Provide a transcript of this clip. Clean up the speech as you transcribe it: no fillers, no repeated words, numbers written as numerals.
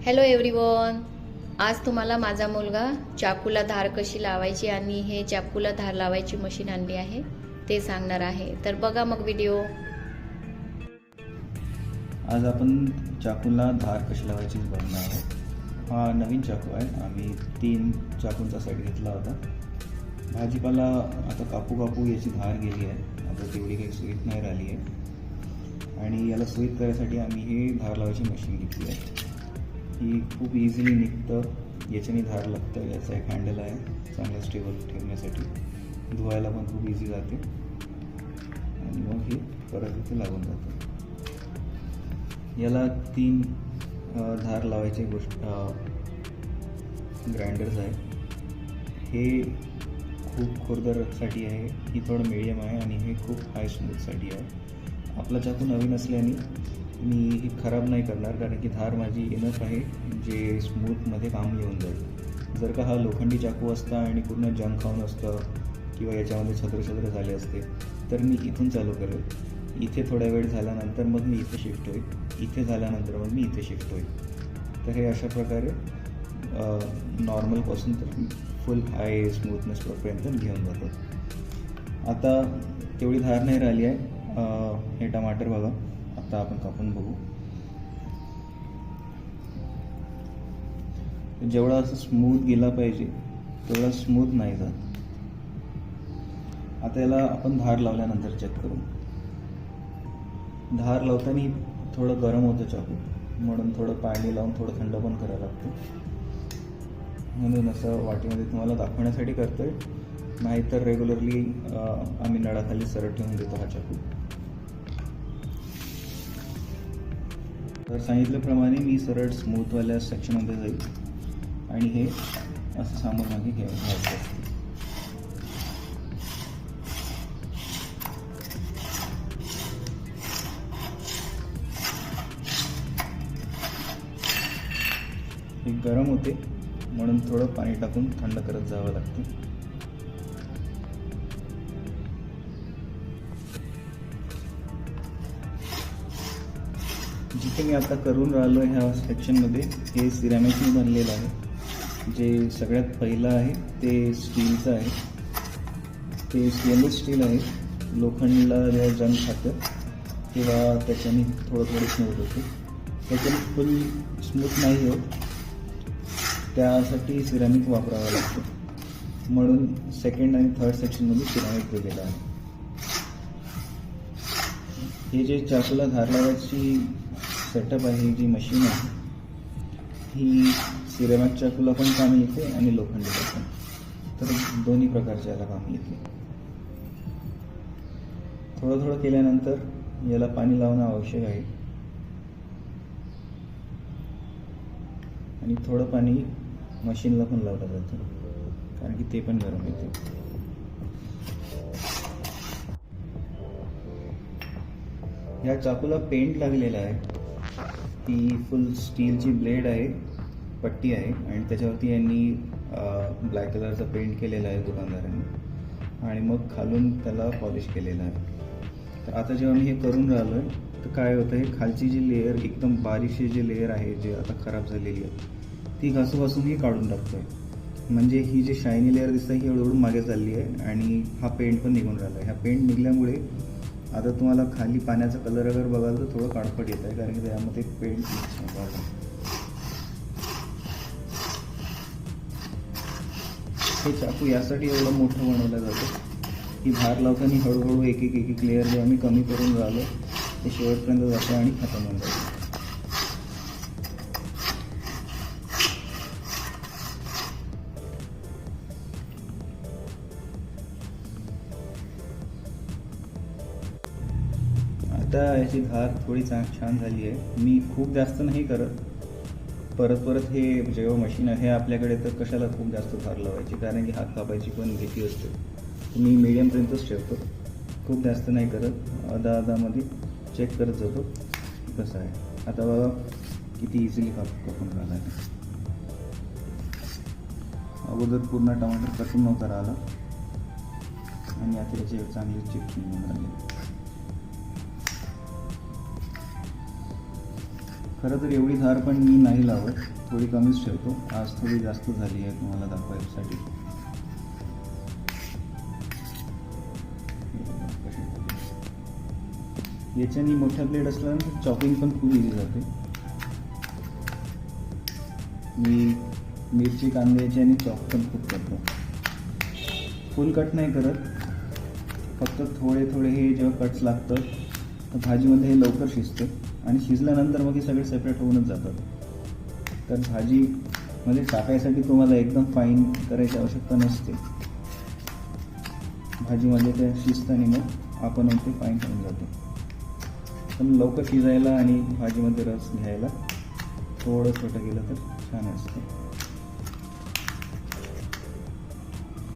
Hello everyone, आज तुम्हाला माझा मुलगा चाकूला धार कशी लावायची आणि हे चाकूला धार लावायची मशीन आणली आहे ते सांगणार आहे. तर बघा मग व्हिडिओ. आज आपण चाकूला धार कशी लावायची बघणार आहोत. हा नवीन चाकू आहे. आम्ही 3 चाकूंचा सेट घेतला होता. भाजीपाला आता कापू याची धार गेली आहे. आता तेवढी काही सुईत नाही राहिली आहे आणि याला सुईत करायसाठी आम्ही हे धार लावायची मशीन घेतली आहे. ही खूप इझिली निघतं. याच्याने धार लागतं. याचा एक हँडल आहे चांगलं स्टेबल ठेवण्यासाठी. धुवायला पण खूप इझी जाते आणि मग हे परत इथे लागून जातं. याला 3 धार लावायचे ग्राइंडर्स आहे. हे खूप खुरदरसाठी आहे, ही थोडं मीडियम आहे आणि हे खूप हाय स्मूथसाठी आहे. आपला चाकू नवीन असल्याने मी ही खराब नाही करणार, कारण की धार माझी इनफ आहे जे स्मूथमध्ये काम येऊन जाईल. जर का हा लोखंडी चाकू असता आणि पूर्ण जंग खाऊन असतं किंवा याच्यामध्ये छद्र झाले असते तर मी इथून चालू करेल. इथे थोडा वेळ झाल्यानंतर मग मी इथे शिफ्ट होईल, इथे झाल्यानंतर मग मी इथे शिफ्ट होईल. तर हे अशा प्रकारे नॉर्मलपासून तर फुल हाय स्मूथनेसपर्यंत घेऊन जातात. आता तेवढी धार नाही राहिली आहे. हे टमाटर बघा, आता आपण कापून बघू. जेवढा असं स्मूथ गेला पाहिजे तेवढा स्मूथ नाही जात. आता याला आपण धार लावल्यानंतर चेक करू. धार लावताना थोडं गरम होतं चाकू, म्हणून थोडं पाणी लावून थोडं थंड पण करायला लागतं. म्हणून असं वाटीमध्ये तुम्हाला दाखवण्यासाठी करतोय, नाहीतर रेग्युलरली आम्ही नळाखाली सरळ ठेवून देतो हा चाकू. तर सांगितल्याप्रमाणे मी सरळ स्मूथवाल्या सेक्शनमध्ये जाईल आणि हे असं सामान मागे घ्यायचं असतं. हे गरम होते म्हणून थोडं पाणी टाकून थंड करत जावं लागतं. जिथे मी आता करून राहिलो ह्या सेक्शनमध्ये हे सिरॅमिकने बनलेलं आहे. जे सगळ्यात पहिलं आहे ते स्टीलचं आहे. ते स्टेनलेस स्टील आहे. लोखंडला जेव्हा जंग खातं तेव्हा त्याच्याने थोडं स्मूथ होते. त्याच्याने फुल स्मूथ नाही होत, त्यासाठी सिरॅमिक वापरावं लागतं. म्हणून सेकंड आणि थर्ड सेक्शनमध्ये सिरॅमिक दिलेलं आहे. हे जे चाकूला धार लावायची सेटअप आहे, जी मशीन आहे, ही सिरॅमिक चाकूला पण कामी येते आणि लोखंडीला पण. तर दोन्ही प्रकारच्या याला कामी येते. थोडं केल्यानंतर याला पाणी लावणं आवश्यक आहे आणि थोडं पाणी मशीनला पण लावलं जातं, कारण की ते पण गरम येते. ह्या चाकूला पेंट लागलेला आहे. ती फुल स्टीलची ब्लेड आहे, पट्टी आहे आणि त्याच्यावरती यांनी ब्लॅक कलरचा पेंट केलेला आहे दुकानदारांनी आणि मग खालून त्याला पॉलिश केलेलं आहे. तर आता जेव्हा मी हे करून राहिलो आहे तर काय होतं, हे खालची जी लेअर एकदम बारीकशी जी लेअर आहे जे आता खराब झालेली आहे ती घासून ही काढून टाकतोय. म्हणजे ही जी शायनी लेअर दिसते ही हळूहळू मागे चालली आहे आणि हा पेंट पण निघून राहिला आहे. हा पेंट निघल्यामुळे आता तुम्हाला खाली पाण्याचा कलर अगर बघाल तर थोडं काळपट येत आहे, कारण की त्यामध्ये पेंट बघा. हे चाकू यासाठी एवढं मोठं बनवलं जातं की धार लावताना हळूहळू एक लेअर जे आम्ही कमी करून राहिलो ते शेवटपर्यंत जातं आणि खतम होऊन जातं. आता याची धार थोडी छान झाली आहे. मी खूप जास्त नाही करत. परत हे जेव्हा मशीन आहे आपल्याकडे तर कशाला खूप जास्त धार लावायची, कारण की हात कापायची पण भीती असते. मी मीडियमपर्यंतच ठेवतो, खूप जास्त नाही करत. अदामध्ये चेक करत जातो कसं आहे. आता बघा किती इझिली कापून राहिला आहे. अगोदर पूर्ण टमाटर कटून नव्हता राहिला आणि आता त्याचे चांगले चिप्स निघून राहिले. खरं तर एवढी धार पण मी नाही लावत, थोडी कमीच ठेवतो. आज थोडी जास्त झाली आहे तुम्हाला दाखवायसाठी. याच्याने मोठ्या ब्लेड असल्यानंतर चॉपिंग पण खूप इझी जाते. मी मिरची कांदे याच्याने चॉप पण खूप करतो. फुल कट नाही करत, फक्त थोडे थोडे हे जेव्हा कट्स लागतं तर भाजीमध्ये हे लवकर शिजते आणि शिजल्यानंतर मग हे सगळे सेपरेट होऊनच जातात. तर भाजीमध्ये टाकायसाठी तुम्हाला एकदम फाईन करायची आवश्यकता नसते. भाजीमध्ये ते शिजतं आणि मग आपण ते फाईन होऊन जातो. पण लवकर शिजायला आणि भाजीमध्ये रस घ्यायला थोडं छोटं केलं तर छान असतं.